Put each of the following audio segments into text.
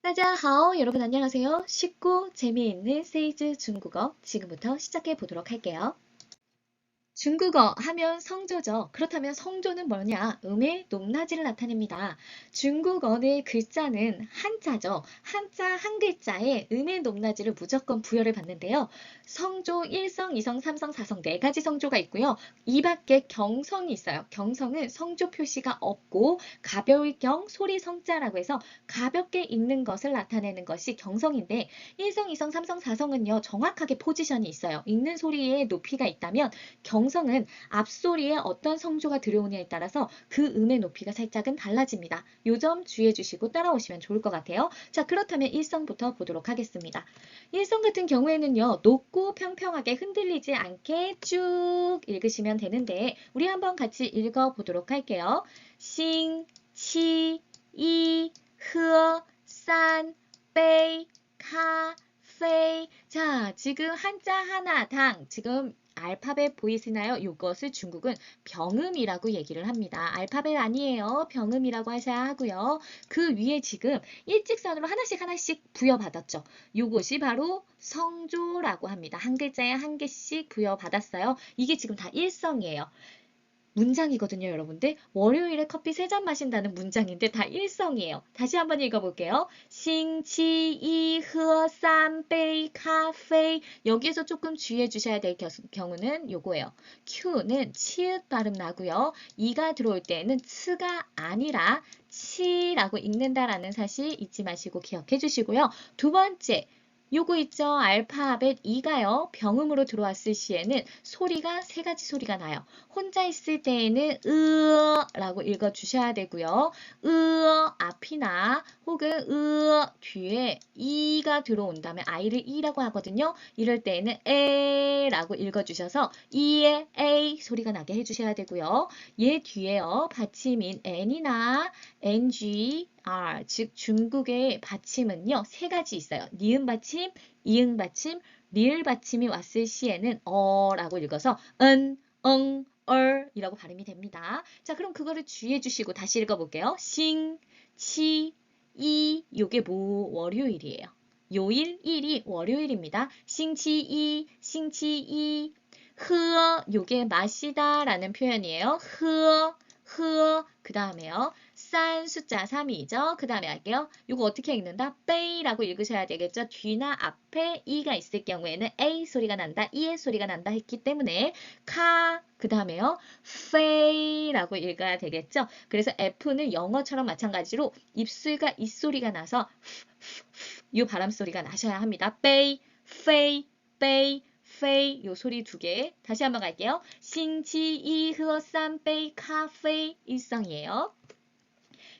大家好, 여러분 안녕하세요. 쉽고 재미있는 세이즈 중국어 지금부터 시작해 보도록 할게요. 중국어 하면 성조죠. 그렇다면 성조는 뭐냐? 음의 높낮이를 나타냅니다. 중국어의 글자는 한자죠. 한자 한 글자에 음의 높낮이를 무조건 부여를 받는데요. 성조 1성, 2성, 3성, 4성 네 가지 성조가 있고요. 이 밖에 경성이 있어요. 경성은 성조 표시가 없고 가벼울 경, 소리 성자라고 해서 가볍게 읽는 것을 나타내는 것이 경성인데 1성, 2성, 3성, 4성은요. 정확하게 포지션이 있어요. 읽는 소리의 높이가 있다면 경성은 앞소리에 어떤 성조가 들어오냐에 따라서 그 음의 높이가 살짝은 달라집니다. 요 점 주의해 주시고 따라오시면 좋을 것 같아요. 자, 그렇다면 1성부터 보도록 하겠습니다. 1성 같은 경우에는요. 높고 평평하게 흔들리지 않게 쭉 읽으시면 되는데 우리 한번 같이 읽어보도록 할게요. 싱, 치, 이, 흐, 산, 베이, 카, 페이. 자, 지금 한자 하나, 당, 지금 알파벳 보이시나요? 이것을 중국은 병음이라고 얘기를 합니다. 알파벳 아니에요. 병음이라고 하셔야 하고요. 그 위에 지금 일직선으로 하나씩 부여받았죠. 이것이 바로 성조라고 합니다. 한 글자에 한 개씩 부여받았어요. 이게 지금 다 일성이에요. 문장이거든요, 여러분들. 월요일에 커피 3잔 마신다는 문장인데 다 일성이에요. 다시 한번 읽어볼게요. 싱치, 이, 흐, 산, 베이, 카페. 여기에서 조금 주의해 주셔야 될 경우는 요거예요. Q는 치읓 발음 나고요. 이가 들어올 때는 츠가 아니라 치라고 읽는다라는 사실 잊지 마시고 기억해 주시고요. 두 번째. 요거 있죠? 알파벳 E가요. 병음으로 들어왔을 시에는 소리가 세 가지 소리가 나요. 혼자 있을 때에는 라고 읽어주셔야 되고요. 앞이나 혹은 뒤에 이가 들어온다면 I를 E라고 하거든요. 이럴 때에는 에라고 읽어주셔서 이에 A 소리가 나게 해주셔야 되고요. 얘 뒤에요. 받침인 N이나 NG, R, 즉 중국의 받침은요. 세 가지 있어요. 니은 받침, 이응 받침, 리을 받침이 왔을 시에는 라고 읽어서 이라고 발음이 됩니다. 자, 그럼 그거를 주의해 주시고 다시 읽어볼게요. 싱, 치, 이, 요게 월요일이에요. 요일, 일이 월요일입니다. 싱치이, 싱치이, 요게 마시다 라는 표현이에요. 그 다음에요. 싼 숫자 3이죠. 그 다음에 할게요. 이거 어떻게 읽는다? 빼이라고 읽으셔야 되겠죠. 뒤나 앞에 이가 있을 경우에는 A 소리가 난다, E의 소리가 난다 했기 때문에 그 다음에요. 페이라고 읽어야 되겠죠. 그래서 F는 영어처럼 마찬가지로 입술과 입소리가 나서 이 바람 소리가 나셔야 합니다. 빼이, 페이, 빼이, 페이 요 소리 두 개 다시 한번 갈게요. 싱치 이흐 쌈페이 카페이 일성이에요.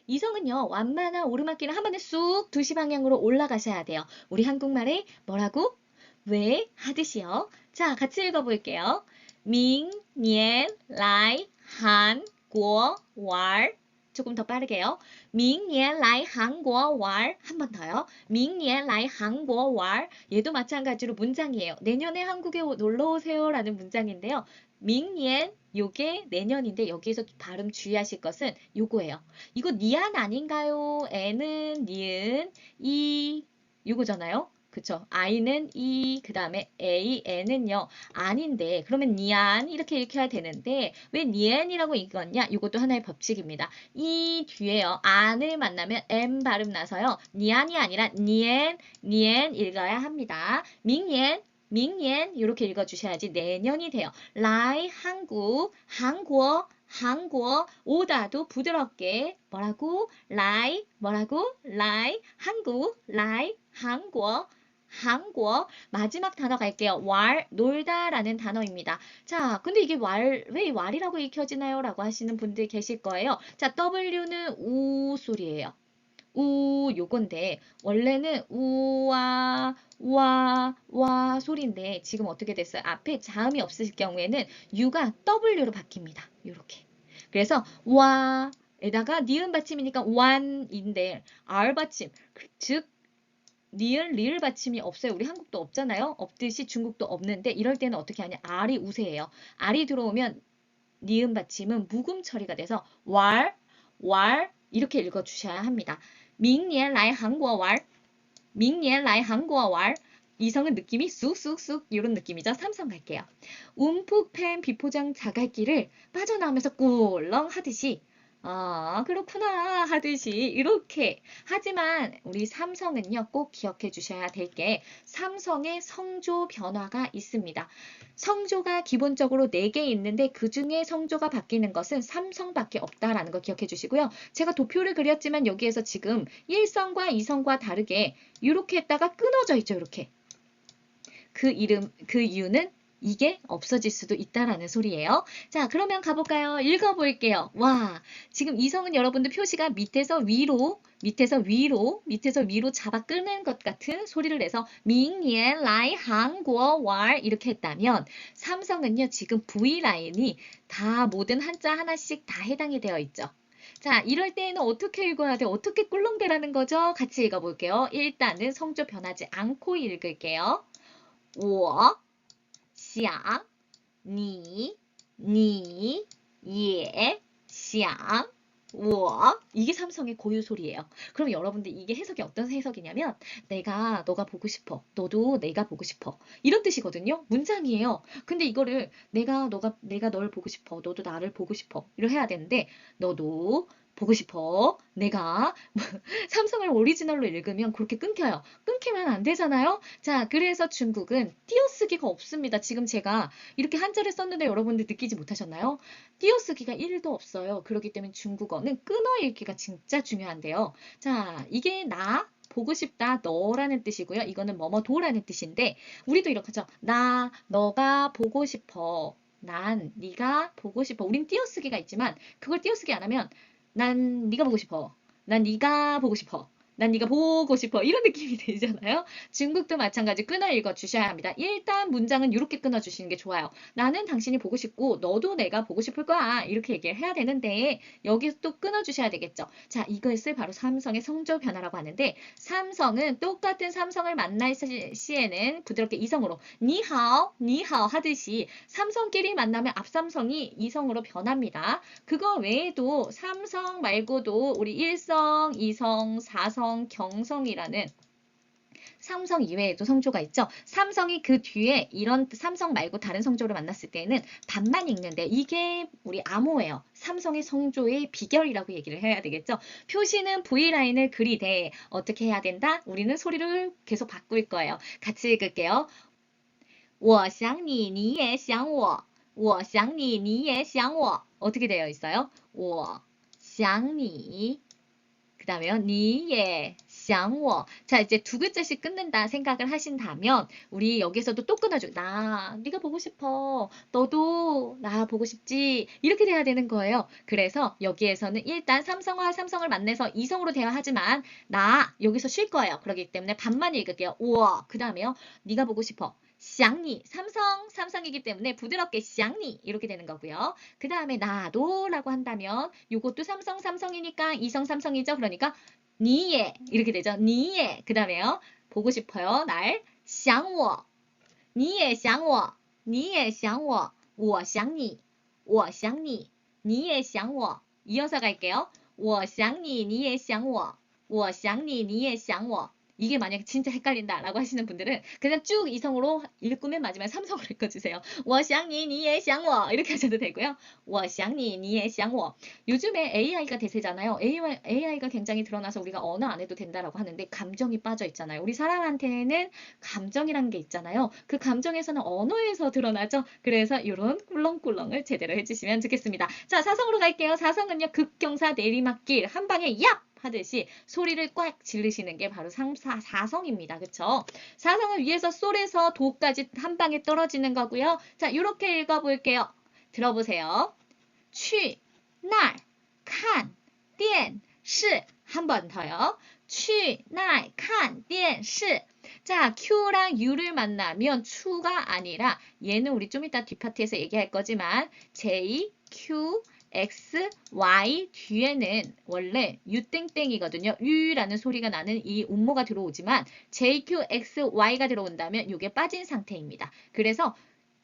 이성은요. 완만한 오르막길을 한 번에 쑥 2시 방향으로 올라가셔야 돼요. 우리 한국말에 뭐라고? 왜 하듯이요. 자, 같이 읽어볼게요. 민, 년, 라이, 한, 고, 월 조금 더 빠르게요. 明年来 한국 월 한 번 더요. 明年来 한국 월 얘도 마찬가지로 문장이에요. 내년에 한국에 놀러 오세요라는 문장인데요. 明年 요게 내년인데 여기에서 발음 주의하실 것은 요거예요. 이거 니안 아닌가요? 애는 니은, 이 요거잖아요. 그쵸? I는 이, 그 다음에 A, N은요. 아닌데 그러면 니안 이렇게 읽혀야 되는데 왜 니엔이라고 읽었냐? 이것도 하나의 법칙입니다. 이 뒤에요. 안을 만나면 M 발음 나서요. 니안이 아니라 니엔 읽어야 합니다. 밍년 이렇게 읽어주셔야지 내년이 돼요. 라이 한국 오다도 부드럽게 뭐라고? 라이 한국 한국 마지막 단어 갈게요. 놀다라는 단어입니다. 자, 근데 이게 왜 왈이라고 읽혀지나요? 라고 하시는 분들 계실 거예요. 자, W는 우 소리예요. 요건데 원래는 와 소리인데 지금 어떻게 됐어요? 앞에 자음이 없을 경우에는 U가 W로 바뀝니다. 요렇게. 그래서 와에다가 니은 받침이니까 완인데 R 받침 즉 니은 리을 받침이 없어요. 우리 한국도 없잖아요. 없듯이 중국도 없는데 이럴 때는 어떻게 하냐? R이 우세해요. R이 들어오면 니은 받침은 묵음 처리가 돼서 왈 이렇게 읽어주셔야 합니다. 明年来 한국 왈明年来韩国玩. 이성은 느낌이 쑥쑥쑥 이런 느낌이죠. 삼성 갈게요. 움푹 팬 비포장 자갈길을 빠져나오면서 꿀렁 하듯이 아, 그렇구나 하듯이 이렇게. 하지만 우리 삼성은요, 꼭 기억해 주셔야 될 게 삼성의 성조 변화가 있습니다. 성조가 기본적으로 4개 있는데 그중에 성조가 바뀌는 것은 삼성밖에 없다라는 거 기억해 주시고요. 제가 도표를 그렸지만 여기에서 지금 1성과 2성과 다르게 이렇게 했다가 끊어져 있죠. 이렇게. 그 이유는 이게 없어질 수도 있다라는 소리예요. 자, 그러면 가볼까요? 읽어볼게요. 와, 지금 이성은 여러분들 표시가 밑에서 위로, 밑에서 위로, 밑에서 위로 잡아 끄는 것 같은 소리를 내서 明年来韩国玩 이렇게 했다면 삼성은요, 지금 V라인이 다 모든 한자 하나씩 다 해당이 되어 있죠. 자, 이럴 때에는 어떻게 읽어야 돼? 어떻게 꿀렁대라는 거죠? 같이 읽어볼게요. 일단은 성조 변하지 않고 읽을게요. 我想你也想我. 이게 삼성의 고유 소리예요. 그럼 여러분들 이게 해석이 어떤 해석이냐면 너가 보고 싶어. 너도 내가 보고 싶어. 이런 뜻이거든요. 문장이에요. 근데 이거를 내가 널 보고 싶어. 너도 나를 보고 싶어. 이걸 해야 되는데 너도 보고 싶어. 내가 삼성을 오리지널로 읽으면 그렇게 끊겨요. 끊기면 안 되잖아요. 자, 그래서 중국은 띄어쓰기가 없습니다. 지금 제가 이렇게 한자를 썼는데 여러분들 느끼지 못하셨나요? 띄어쓰기가 1도 없어요. 그렇기 때문에 중국어는 끊어 읽기가 진짜 중요한데요. 자, 이게 나 보고 싶다, 너라는 뜻이고요. 이거는 뭐뭐도라는 뜻인데 우리도 이렇게 하죠. 너가 보고 싶어. 난 네가 보고 싶어. 우린 띄어쓰기가 있지만 그걸 띄어쓰기 안 하면 난 네가 보고 싶어. 난 네가 보고 싶어. 난 네가 보고 싶어. 이런 느낌이 들잖아요. 중국도 마찬가지 끊어 읽어 주셔야 합니다. 일단 문장은 이렇게 끊어 주시는 게 좋아요. 나는 당신이 보고 싶고 너도 내가 보고 싶을 거야. 이렇게 얘기를 해야 되는데 여기서 또 끊어 주셔야 되겠죠. 자, 이것을 바로 삼성의 성조 변화라고 하는데 삼성은 똑같은 삼성을 만날 시에는 부드럽게 이성으로 니하오 니하오 하듯이 삼성끼리 만나면 앞삼성이 이성으로 변합니다. 그거 외에도 삼성 말고도 우리 1성, 2성, 4성, 경성이라는 삼성 이외에도 성조가 있죠. 삼성이 그 뒤에 이런 삼성 말고 다른 성조를 만났을 때는 반만 읽는데 이게 우리 암호예요. 삼성의 성조의 비결이라고 얘기를 해야 되겠죠. 표시는 V라인을 그리되 어떻게 해야 된다? 우리는 소리를 계속 바꿀 거예요. 같이 읽을게요. 我想你,你也想我.我想你,你也想我. 어떻게 되어 있어요? 我想你. 그 다음에요. 你也想我. 자, 이제 두 글자씩 끊는다 생각을 하신다면 우리 여기서도 또 끊어줘. 네가 보고 싶어. 너도 나 보고 싶지. 이렇게 돼야 되는 거예요. 그래서 여기에서는 일단 삼성과 삼성을 만나서 이성으로 대화하지만 여기서 쉴 거예요. 그렇기 때문에 반만 읽을게요. 我. 그 다음에요. 네가 보고 싶어. 想你. 삼성이기 때문에 부드럽게 想你 이렇게 되는 거고요. 그 다음에 나도 라고 한다면 요것도 삼성이니까 이성 삼성이죠. 그러니까 你也 이렇게 되죠. 你也. 그 다음에요. 보고 싶어요. 날 想我. 你也想我. 你也想我. 我想你. 我想你. 你也想我. 이어서 갈게요. 我想你,你也想我. 我想你,你也想我. 이게 만약에 진짜 헷갈린다라고 하시는 분들은 그냥 쭉 이성으로 읽으면 마지막에 삼성으로 읽어주세요. 我想你,你也想我. 이렇게 하셔도 되고요. 我想你,你也想我. 요즘에 AI가 대세잖아요. AI가 굉장히 드러나서 우리가 언어 안 해도 된다라고 하는데 감정이 빠져 있잖아요. 우리 사람한테는 감정이라는 게 있잖아요. 그 감정에서는 언어에서 드러나죠. 그래서 이런 꿀렁꿀렁을 제대로 해주시면 좋겠습니다. 자, 사성으로 갈게요. 사성은요. 급경사 내리막길 한 방에 얍! 하듯이 소리를 꽉 지르시는 게 바로 사성입니다. 그쵸? 사성은 위에서 솔에서 도까지 한 방에 떨어지는 거고요. 자, 이렇게 읽어볼게요. 들어보세요. 去那儿看电视. 한 번 더요. 去那儿看电视. 자, Q랑 U를 만나면 추가 아니라 얘는 우리 좀 이따 뒷파트에서 얘기할 거지만 J, Q, X, Y 뒤에는 원래 U땡땡이거든요. U라는 소리가 나는 이 음모가 들어오지만 J, Q, X, Y가 들어온다면 이게 빠진 상태입니다. 그래서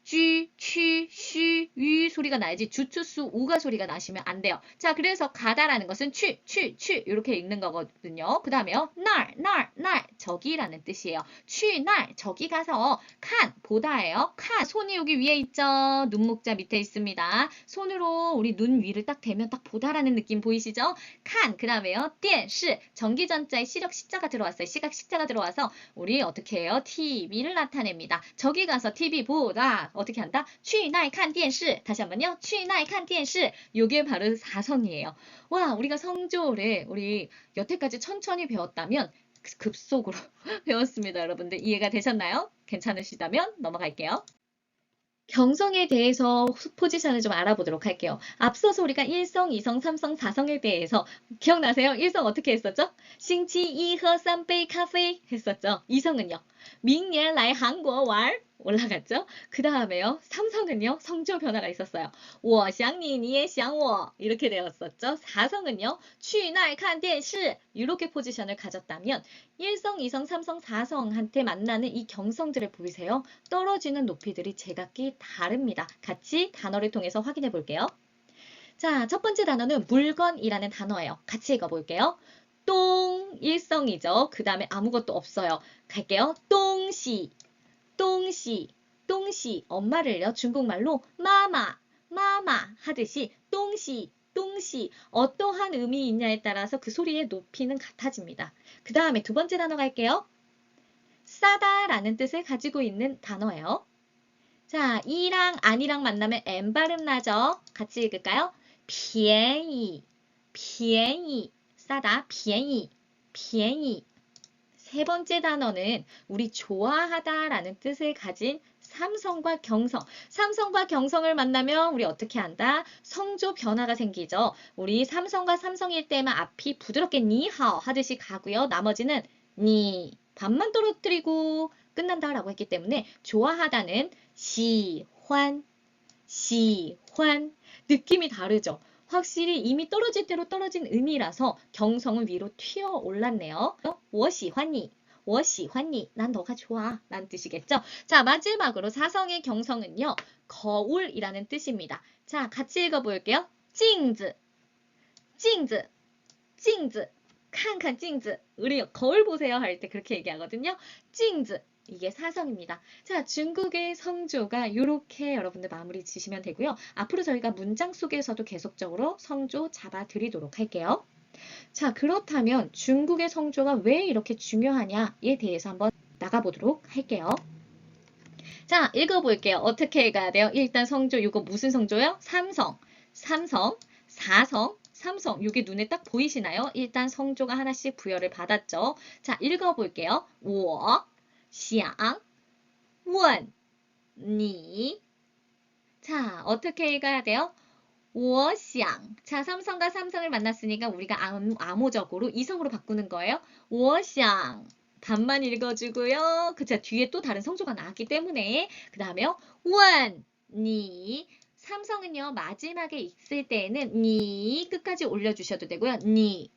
쥐, 취, 쉬, 유 소리가 나야지 주추수, 우가 소리가 나시면 안 돼요. 자, 그래서 가다라는 것은 취, 이렇게 읽는 거거든요. 그 다음에요. 날, 저기라는 뜻이에요. 취, 날, 저기 가서 칸, 보다예요. 칸, 손이 여기 위에 있죠. 눈목자 밑에 있습니다. 손으로 우리 눈 위를 딱 대면 딱 보다라는 느낌 보이시죠? 칸, 그 다음에요. 电视, 전기전자에 시력 시자가 들어왔어요. 시각 시자가 들어와서 우리 어떻게 해요? TV를 나타냅니다. 저기 가서 TV 보다. 어떻게 한다? 去那看电视. 다시 한번요. 去那看电视. 요게 바로 사성이에요. 와, 우리가 성조를 우리 여태까지 천천히 배웠다면 급속으로 배웠습니다. 여러분들 이해가 되셨나요? 괜찮으시다면 넘어갈게요. 경성에 대해서 포지션을 좀 알아보도록 할게요. 앞서서 우리가 1성, 2성, 3성, 4성에 대해서 기억나세요? 1성 어떻게 했었죠? 星期一喝3杯 咖啡 했었죠. 2성은요? 明年来韩国玩 올라갔죠? 그 다음에요. 3성은요? 성조 변화가 있었어요. 我想你,你也想我 이렇게 되었었죠. 4성은요? 去那看电视 이렇게 포지션을 가졌다면 1성, 2성, 3성, 4성한테 만나는 이 경성들을 보이세요? 떨어지는 높이들이 제각기 다릅니다. 같이 단어를 통해서 확인해 볼게요. 자, 첫 번째 단어는 물건이라는 단어예요. 같이 읽어볼게요. 똥, 일성이죠. 그 다음에 아무것도 없어요. 갈게요. 똥시, 똥시. 엄마를요. 중국말로 마마 하듯이 똥시, 어떠한 의미 있냐에 따라서 그 소리의 높이는 같아집니다. 그 다음에 두 번째 단어 갈게요. 싸다라는 뜻을 가지고 있는 단어예요. 자, 이랑 아니랑 만나면 N 발음 나죠? 같이 읽을까요? 便宜, 싸다, 便宜. 세 번째 단어는 우리 좋아하다라는 뜻을 가진 삼성과 경성. 삼성과 경성을 만나면 우리 어떻게 한다? 성조 변화가 생기죠. 우리 삼성과 삼성일 때만 앞이 부드럽게 니하오 하듯이 가고요. 나머지는 니, 반만 떨어뜨리고 끝난다라고 했기 때문에 좋아하다는 시환. 느낌이 다르죠. 확실히 이미 떨어질 대로 떨어진 의미라서 경성은 위로 튀어 올랐네요. 我喜欢你, 난 너가 좋아 라는 뜻이겠죠. 자, 마지막으로 사성의 경성은요. 거울이라는 뜻입니다. 자, 같이 읽어볼게요. 镜子, 看看镜子. 우리 거울 보세요 할 때 그렇게 얘기하거든요. 镜子. 이게 사성입니다. 자, 중국의 성조가 이렇게 여러분들 마무리 지시면 되고요. 앞으로 저희가 문장 속에서도 계속적으로 성조 잡아드리도록 할게요. 자, 그렇다면 중국의 성조가 왜 이렇게 중요하냐에 대해서 한번 나가보도록 할게요. 자, 읽어볼게요. 어떻게 읽어야 돼요? 일단 성조, 이거 무슨 성조요? 삼성, 4성, 삼성. 이게 눈에 딱 보이시나요? 일단 성조가 하나씩 부여를 받았죠. 자, 읽어볼게요. 我想问你. 자, 어떻게 읽어야 돼요? 我想. 자, 삼성과 삼성을 만났으니까 우리가 암호적으로 이성으로 바꾸는 거예요. 我想. 반만 읽어주고요. 그쵸, 뒤에 또 다른 성조가 나왔기 때문에. 그 다음에요. 问你. 삼성은요, 마지막에 있을 때에는 니 끝까지 올려주셔도 되고요. 니.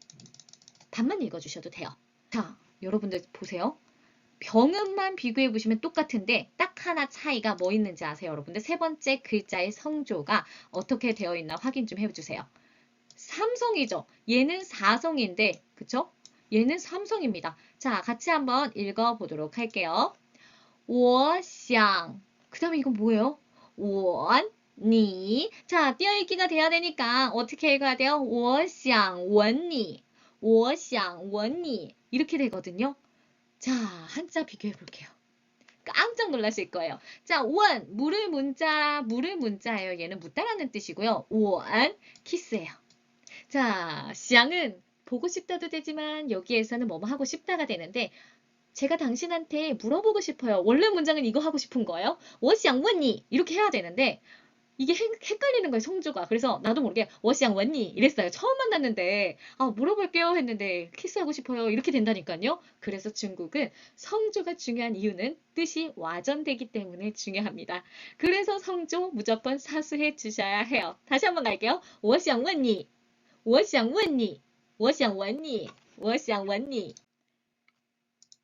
반만 읽어주셔도 돼요. 자, 여러분들 보세요. 병음만 비교해 보시면 똑같은데 딱 하나 차이가 뭐 있는지 아세요, 여러분들? 세 번째 글자의 성조가 어떻게 되어 있나 확인 좀 해주세요. 삼성이죠. 얘는 사성인데, 그쵸? 얘는 삼성입니다. 자, 같이 한번 읽어보도록 할게요. 我想. 그 다음에 이건 뭐예요? 我你. 자, 띄어읽기가 돼야 되니까 어떻게 읽어야 돼요? 我想问你. 我想问你. 이렇게 되거든요. 자, 한자 비교해 볼게요. 깜짝 놀라실 거예요. 자, 원, 물을 문자예요. 얘는 묻다라는 뜻이고요. 원, 키스예요. 자, 샹은 보고 싶다도 되지만 여기에서는 뭐뭐 하고 싶다가 되는데 제가 당신한테 물어보고 싶어요. 원래 문장은 이거 하고 싶은 거예요. 我想问你 이렇게 해야 되는데 이게 헷갈리는 거예요, 성조가. 그래서 나도 모르게 我想问你 이랬어요. 처음 만났는데 물어볼게요 했는데 키스하고 싶어요. 이렇게 된다니까요. 그래서 중국은 성조가 중요한 이유는 뜻이 와전되기 때문에 중요합니다. 그래서 성조 무조건 사수해 주셔야 해요. 다시 한번 갈게요. 我想问你,我想问你,我想问你,我想问你.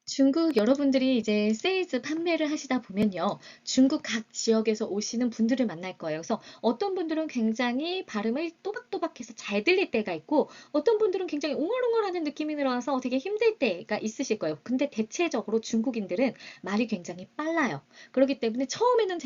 중국 여러분들이 이제 세일즈 판매를 하시다 보면요. 중국 각 지역에서 오시는 분들을 만날 거예요. 그래서 어떤 분들은 굉장히 발음을 또박또박해서 잘 들릴 때가 있고 어떤 분들은 굉장히 웅얼웅얼하는 느낌이 들어서 되게 힘들 때가 있으실 거예요. 근데 대체적으로 중국인들은 말이 굉장히 빨라요. 그렇기 때문에 처음에는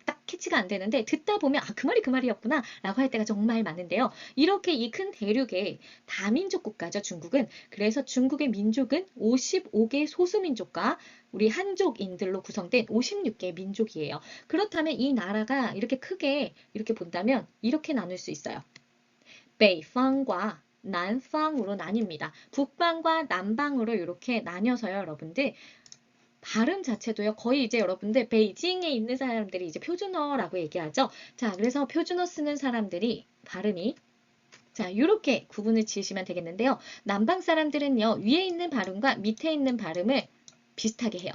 딱 캐치가 안 되는데 듣다 보면 아, 그 말이 그 말이었구나 라고 할 때가 정말 많은데요. 이렇게 이 큰 대륙의 다민족 국가죠, 중국은. 그래서 중국의 민족은 55개 소수민족과 우리 한족인들로 구성된 56개 민족이에요. 그렇다면 이 나라가 이렇게 크게 이렇게 본다면 이렇게 나눌 수 있어요.北方과南方으로 나뉩니다. 북방과 남방으로 이렇게 나뉘어서요, 여러분들. 발음 자체도요, 거의 이제 여러분들 베이징에 있는 사람들이 이제 표준어라고 얘기하죠. 자, 그래서 표준어 쓰는 사람들이 발음이 자, 이렇게 구분을 지으시면 되겠는데요. 남방 사람들은요, 위에 있는 발음과 밑에 있는 발음을 비슷하게 해요.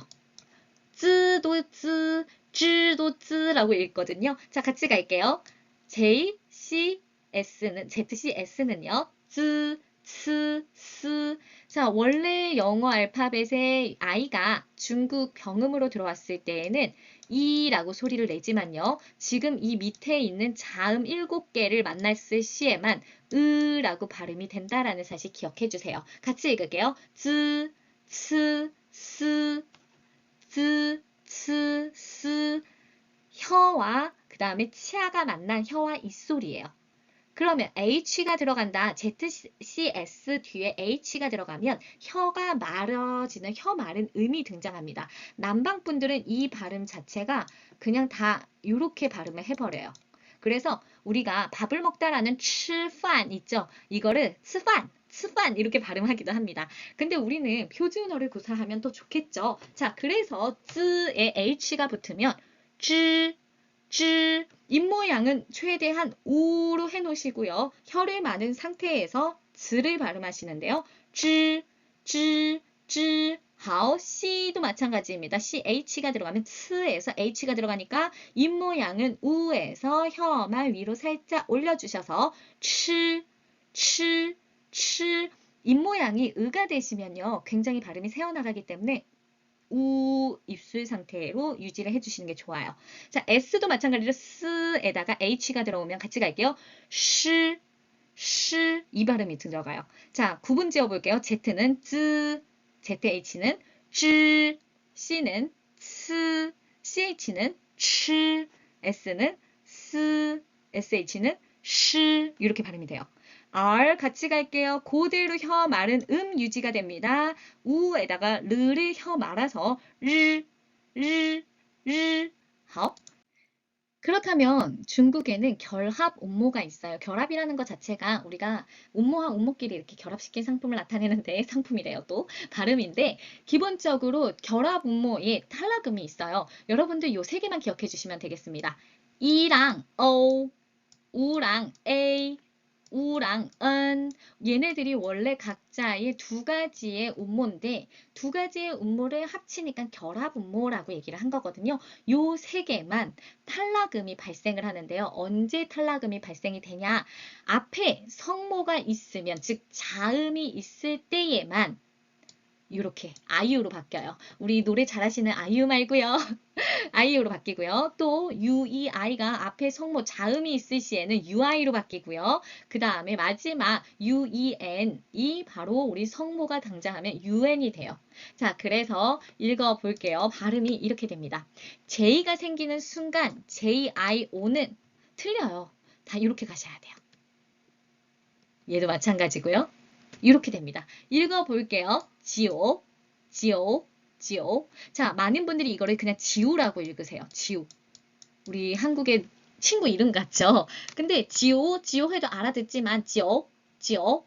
쯔도 쯔, 쯔도 쯔라고 읽거든요. 자, 같이 갈게요. ZCS는요, 쯔, 츠, 스. 자, 원래 영어 알파벳에 I가 중국 병음으로 들어왔을 때에는 이라고 소리를 내지만요. 지금 이 밑에 있는 자음 7개를 만났을 시에만 으라고 발음이 된다라는 사실 기억해 주세요. 같이 읽을게요. 쯔, 츠, 스, 쯔, 츠, 스. 혀와 그 다음에 치아가 만난 혀와 입소리예요. 그러면 H가 들어간다. ZCS 뒤에 H가 들어가면 혀가 말어지는 혀 마른 음이 등장합니다. 남방 분들은 이 발음 자체가 그냥 다 이렇게 발음을 해버려요. 그래서 우리가 밥을 먹다라는 吃饭 있죠? 이거를 吃饭 이렇게 발음하기도 합니다. 근데 우리는 표준어를 구사하면 더 좋겠죠? 자, 그래서 쯔에 H가 붙으면 쯔, 쯔, 입모양은 최대한 우로 해놓으시고요. 혀를 마는 상태에서 즈를 발음하시는데요. 쯔, 쯔, 쯔. 好, C도 마찬가지입니다. CH가 들어가면 츠에서 H가 들어가니까 입모양은 우에서 혀만 위로 살짝 올려주셔서 츠, 츠, 츠. 입모양이 의가 되시면요. 굉장히 발음이 새어나가기 때문에 우 입술 상태로 유지를 해주시는 게 좋아요. 자, S도 마찬가지로 스에다가 H가 들어오면 같이 갈게요. 시, 시, 이 발음이 들어가요. 자, 구분 지어 볼게요. Z는 쯔, ZH는 쯔, C는 스, CH는 치, S는 스, SH는 시, 이렇게 발음이 돼요. R 같이 갈게요. 그대로 혀 마른 유지가 됩니다. 우에다가 르를 혀 말아서 르, 르, 르. 好. 그렇다면 중국에는 결합 음모가 있어요. 결합이라는 것 자체가 우리가 음모와 음모끼리 이렇게 결합시킨 상품을 나타내는데 상품이래요. 또 발음인데 기본적으로 결합 음모에 탈락음이 있어요. 여러분들 요 세 개만 기억해 주시면 되겠습니다. 이랑 오, 우랑 A, 우랑 은 얘네들이 원래 각자의 두 가지의 음모인데 두 가지의 음모를 합치니까 결합 음모라고 얘기를 한 거거든요. 요 세 개만 탈락음이 발생을 하는데요. 언제 탈락음이 발생이 되냐? 앞에 성모가 있으면 즉 자음이 있을 때에만 이렇게 아이유로 바뀌어요. 우리 노래 잘하시는 아이유 말고요. 아이유로 바뀌고요. 또 UEI가 앞에 성모 자음이 있을 시에는 UI로 바뀌고요. 그 다음에 마지막 UEN이 바로 우리 성모가 등장하면 UN이 돼요. 자, 그래서 읽어볼게요. 발음이 이렇게 됩니다. J가 생기는 순간 JIO는 틀려요. 다 이렇게 가셔야 돼요. 얘도 마찬가지고요. 이렇게 됩니다. 읽어볼게요. 지오, 지오, 지오. 자, 많은 분들이 이거를 그냥 지우라고 읽으세요. 지우. 우리 한국의 친구 이름 같죠? 근데 지오, 지오 해도 알아듣지만 지오, 지오.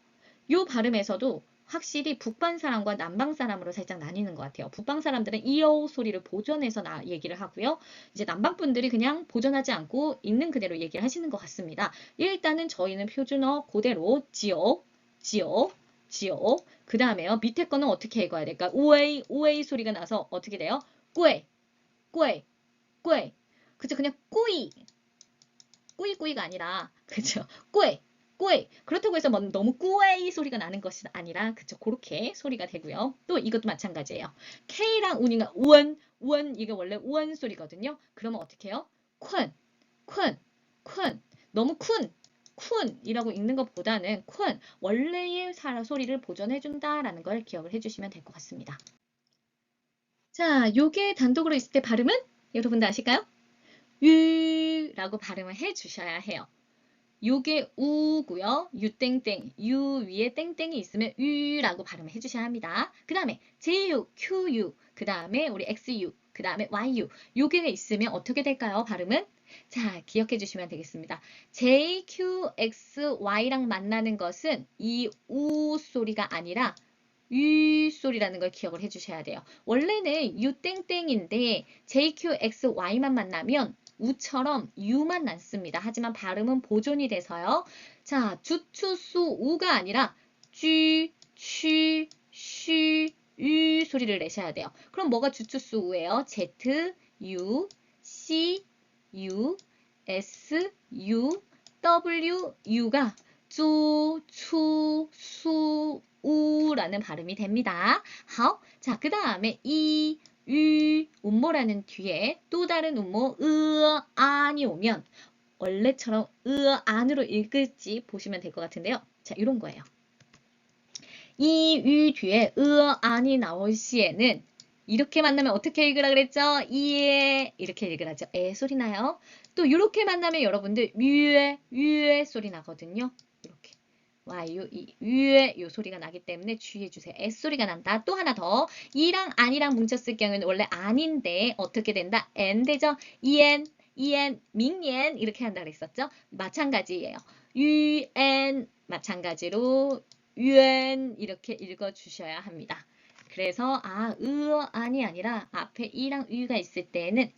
요 발음에서도 확실히 북방 사람과 남방 사람으로 살짝 나뉘는 것 같아요. 북방 사람들은 이오 소리를 보존해서 얘기를 하고요. 이제 남방 분들이 그냥 보존하지 않고 있는 그대로 얘기를 하시는 것 같습니다. 일단은 저희는 표준어 그대로 지오, 지오, 지오. 그 다음에요. 밑에 거는 어떻게 읽어야 될까? 우에이, 우에이 소리가 나서 어떻게 돼요? 꾸에, 꾸에, 꾸에. 그죠? 그냥 꾸이, 꾸이꾸이가 아니라, 그죠? 꾸에, 꾸이. 그렇다고 해서 뭐 너무 꾸에이 소리가 나는 것이 아니라 그쵸. 그렇게 소리가 되고요. 또 이것도 마찬가지예요. K랑 운이가 우원 이게 원래 우원 소리거든요. 그러면 어떻게 해요? 쿤, 쿤, 쿤. 너무 쿤이라고 읽는 것보다는 쿤 원래의 소리를 보존해준다라는 걸 기억을 해주시면 될 것 같습니다. 자, 요게 단독으로 있을 때 발음은 여러분들 아실까요? 유라고 발음을 해주셔야 해요. 요게 우고요. 유땡땡, 유 위에 땡땡이 있으면 유라고 발음을 해주셔야 합니다. 그 다음에 JU, QU, 그 다음에 우리 XU, 그 다음에 YU. 요게 있으면 어떻게 될까요? 발음은? 자, 기억해 주시면 되겠습니다. J, Q, X, Y랑 만나는 것은 이 우 소리가 아니라 유 소리라는 걸 기억을 해주셔야 돼요. 원래는 유땡땡인데 J, Q, X, Y만 만나면 우처럼 유만 남습니다. 하지만 발음은 보존이 돼서요. 자, 주추수 우가 아니라 쥐, 취, 쉬, 유 소리를 내셔야 돼요. 그럼 뭐가 주추수 우예요? Z, U, C, U, S, U, W, U가 쪼, 추, 수, 우라는 발음이 됩니다. 好, 자, 그 다음에 이, 유, 음모라는 뒤에 또 다른 음모, 안이 오면 원래처럼 안으로 읽을지 보시면 될 것 같은데요. 자, 이런 거예요. 이, 유 뒤에 안이 나올 시에는 이렇게 만나면 어떻게 읽으라 그랬죠? 이에 이렇게 읽으라죠. 에 소리 나요. 또 이렇게 만나면 여러분들 유에 소리 나거든요. 이렇게. 와유, 유에 요 소리가 나기 때문에 주의해 주세요. 에 소리가 난다. 또 하나 더. 이랑 안이랑 뭉쳤을 경우에는 원래 아닌데 어떻게 된다? 엔 되죠? 이엔, 밍엔 이렇게 한다 그랬었죠? 마찬가지예요. 유엔 마찬가지로 유엔 이렇게 읽어 주셔야 합니다. 그래서 안이 아니라 앞에 이랑 유가 있을 때는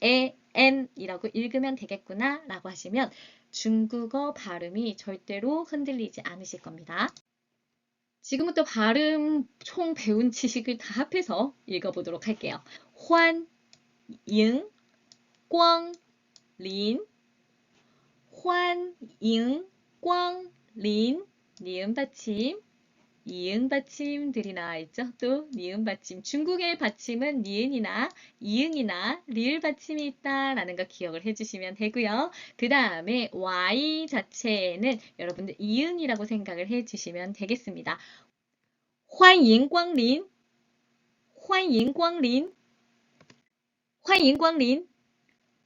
엔이라고 읽으면 되겠구나 라고 하시면 중국어 발음이 절대로 흔들리지 않으실 겁니다. 지금부터 발음 총 배운 지식을 다 합해서 읽어보도록 할게요. 환, 잉, 꽝, 린, 환, 잉, 꽝, 린, 니은 받침, 이응 받침들이 나와 있죠. 또 니은 받침. 중국의 받침은 니은이나 이응이나 리을 받침이 있다라는 거 기억을 해주시면 되고요. 그 다음에 Y 자체에는 여러분들 이응이라고 생각을 해주시면 되겠습니다. 欢迎光临,欢迎光临,欢迎光临,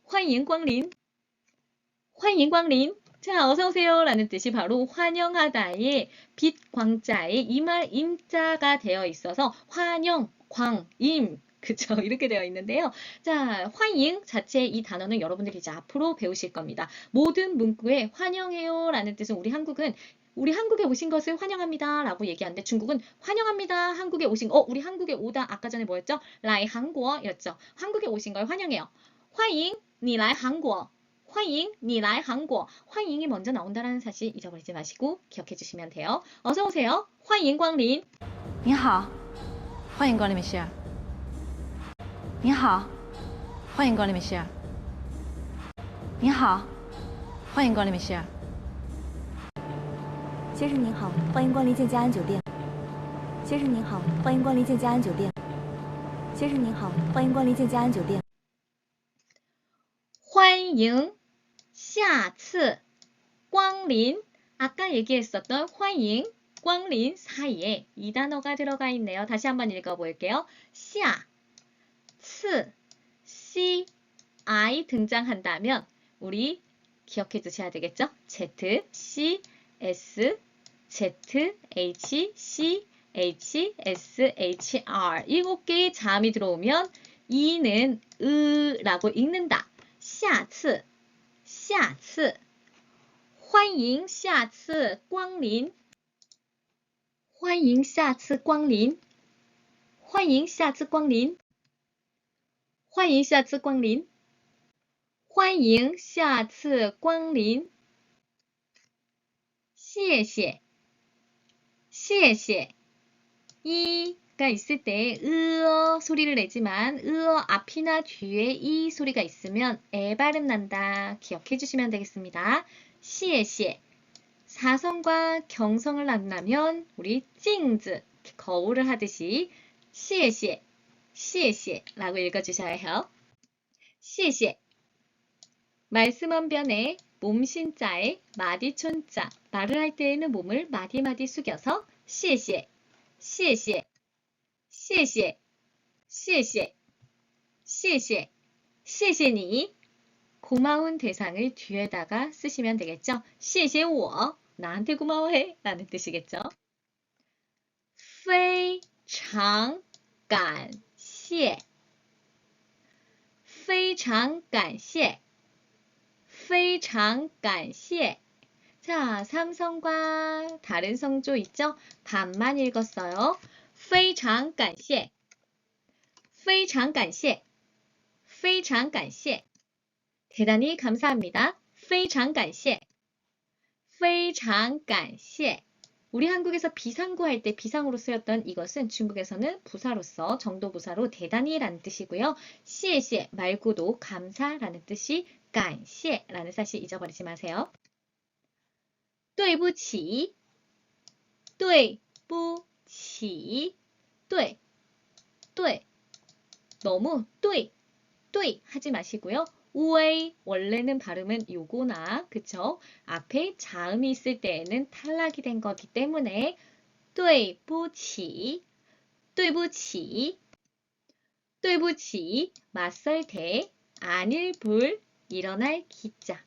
欢迎光临,欢迎光临. 자, 어서오세요 라는 뜻이 바로 환영하다의 빛 광자에 이말 임자가 되어 있어서 환영, 광, 임 그쵸? 이렇게 되어 있는데요. 자, 환영 자체의 이 단어는 여러분들이 이제 앞으로 배우실 겁니다. 모든 문구에 환영해요 라는 뜻은 우리 한국에 오신 것을 환영합니다 라고 얘기하는데 중국은 환영합니다. 한국에 오신 우리 한국에 오다 아까 전에 뭐였죠? 라이 한국어였죠. 한국에 오신 걸 환영해요. 환영, 你来韩国. 欢迎你来韩国. 환영이 먼저 나온다는 사실 잊어버리지 마시고 기억해 주시면 돼요. 어서 오세요. 欢迎光临.你好，欢迎光临美食。你好，欢迎光临美食。你好，欢迎光临美食。先生您好，欢迎光临建家安酒店。先生您好，欢迎光临建家安酒店。先生您好，欢迎光临建家安酒店。欢迎下次光临. 아까 얘기했었던 欢迎, 光临 사이에 이 단어가 들어가 있네요. 다시 한번 읽어볼게요. 下次, C, I 등장한다면 우리 기억해 두셔야 되겠죠? Z, C, S, Z, H, C, H, S, H, R 7개의 자음이 들어오면 이는 으라고 읽는다. 下次下次欢迎下次光临欢迎下次光临欢迎下次光临欢迎下次光临欢迎下次光临谢谢谢谢이가 있을 때 으어 소리를 내지만 으어 앞이나 뒤에 이 소리가 있으면 에 발음 난다. 기억해 주시면 되겠습니다. 谢谢 사성과 경성을 만나면 우리 찡즈, 거울을 하듯이 谢谢, 谢谢 라고 읽어주셔야 해요. 谢谢. 말씀 언변에 몸신자에 마디촌자, 말을 할 때에는 몸을 마디마디 숙여서 谢谢, 谢谢, 谢谢, 谢谢, 谢谢, 谢谢你. 고마운 대상을 뒤에다가 쓰시면 되겠죠. 谢谢我, 나한테 고마워해 라는 뜻이겠죠. 非常感谢, 非常感谢, 非常感谢. 자, 삼성과 다른 성조 있죠? 반만 읽었어요. 非常感谢, 非常感谢, 非常感谢. 대단히 감사합니다. 非常感谢, 非常感谢. 우리 한국에서 비상구 할 때 비상으로 쓰였던 이것은 중국에서는 부사로서 정도부사로 대단히라는 뜻이고요. 谢谢 말고도 감사라는 뜻이 感谢라는 사실 잊어버리지 마세요. 对不起, 对不起, 对, 对, 너무 对, 对 하지 마시고요. 우웨이 원래는 발음은 요거나 그쵸? 앞에 자음이 있을 때에는 탈락이 된 거기 때문에 对不起, 对不起, 对不起, 맞설 대, 안일 불, 일어날 기자.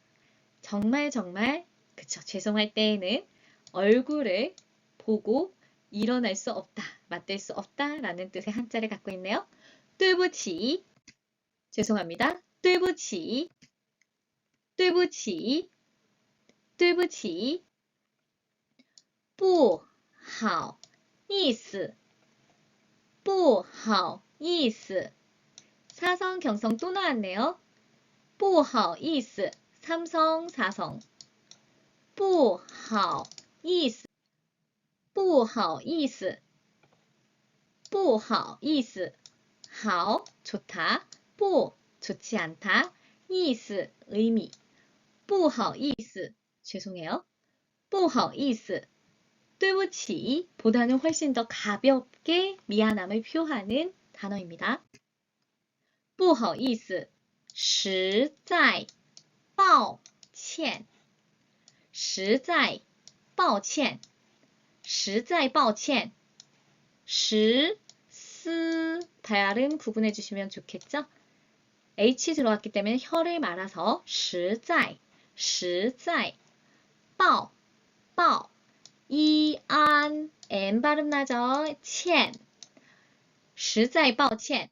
정말 정말 그쵸? 죄송할 때에는 얼굴을 보고 일어날 수 없다, 맞댈 수 없다 라는 뜻의 한자를 갖고 있네요. 对不起, 죄송합니다. 对不起, 对不起, 对不起, 不好意思, 不好意思. 사성, 경성 또 나왔네요. 不好意思, 삼성, 사성. 不好意思, 不好意思, 不好意思. 好, 좋다. 不, 좋지 않다. 意思, 의미. 不好意思, 죄송해요. 不好意思. 对不起 보다는 훨씬 더 가볍게 미안함을 표하는 단어입니다. 不好意思,实在抱歉,实在抱歉,实在抱歉. 实, 스, 발음 구분해 주시면 좋겠죠? H 들어갔기 때문에 혀를 말아서 实在, 实在, 抱, 抱, 이, 안, N 발음 나죠? 歉, 实在抱歉,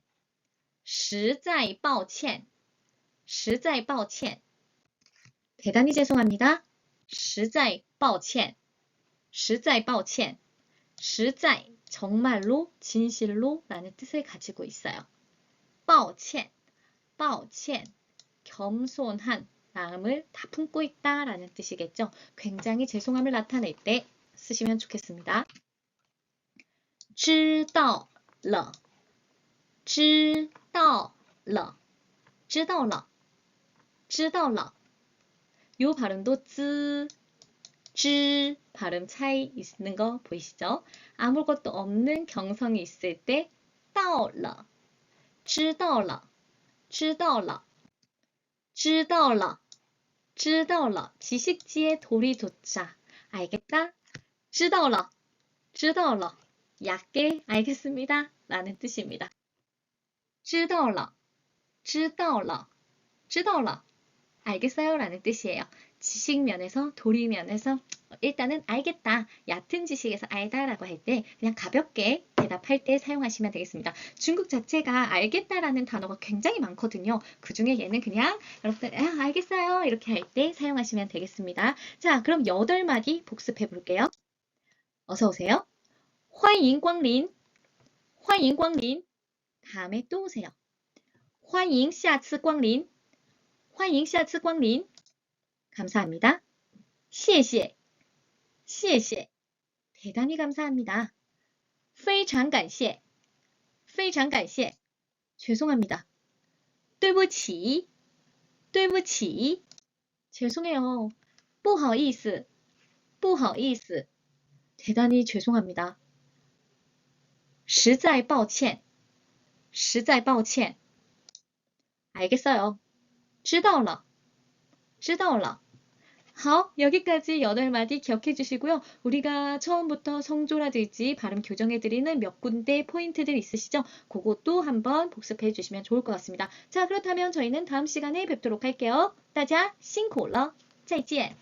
实在抱歉, 实在抱歉. 대단히 죄송합니다. 实在抱歉, 实在抱歉, 实在, 정말로, 진실로 라는 뜻을 가지고 있어요. 抱歉, 抱歉, 겸손한, 마음을 다 품고 있다 라는 뜻이겠죠. 굉장히 죄송함을 나타낼 때 쓰시면 좋겠습니다. 知道了,知道了,知道了,知道了. 요 발음도 쯔, 쯔 발음 차이 있는 거 보이시죠? 아무것도 없는 경성이 있을 때 到了,知道了,知道了,知道了,知道了. 지식지에 돌이 돋자. 알겠다? 知道了,知道了. 얕게 알겠습니다 라는 뜻입니다. 知道了,知道了,知道了. 알겠어요 라는 뜻이에요. 지식 면에서, 도리 면에서 일단은 알겠다, 얕은 지식에서 알다 라고 할 때 그냥 가볍게 대답할 때 사용하시면 되겠습니다. 중국 자체가 알겠다라는 단어가 굉장히 많거든요. 그 중에 얘는 그냥 여러분들 알겠어요 이렇게 할 때 사용하시면 되겠습니다. 자, 그럼 8마디 복습해 볼게요. 어서 오세요. 欢迎光临,欢迎光临. 다음에 또 오세요. 欢迎下次光临,欢迎下次光临. 감사합니다. 谢谢,谢谢. 대단히 감사합니다. 非常感谢,非常感谢. 죄송합니다. 对不起,对不起. 죄송해요. 不好意思,不好意思. 대단히 죄송합니다. 实在抱歉.实在抱歉. 알겠어요. 知道了.知道了. 好, 여기까지 8마디 기억해 주시고요. 우리가 처음부터 성조라든지 발음 교정해드리는 몇 군데 포인트들 있으시죠? 그것도 한번 복습해 주시면 좋을 것 같습니다. 자, 그렇다면 저희는 다음 시간에 뵙도록 할게요. 大家辛苦了. 再见.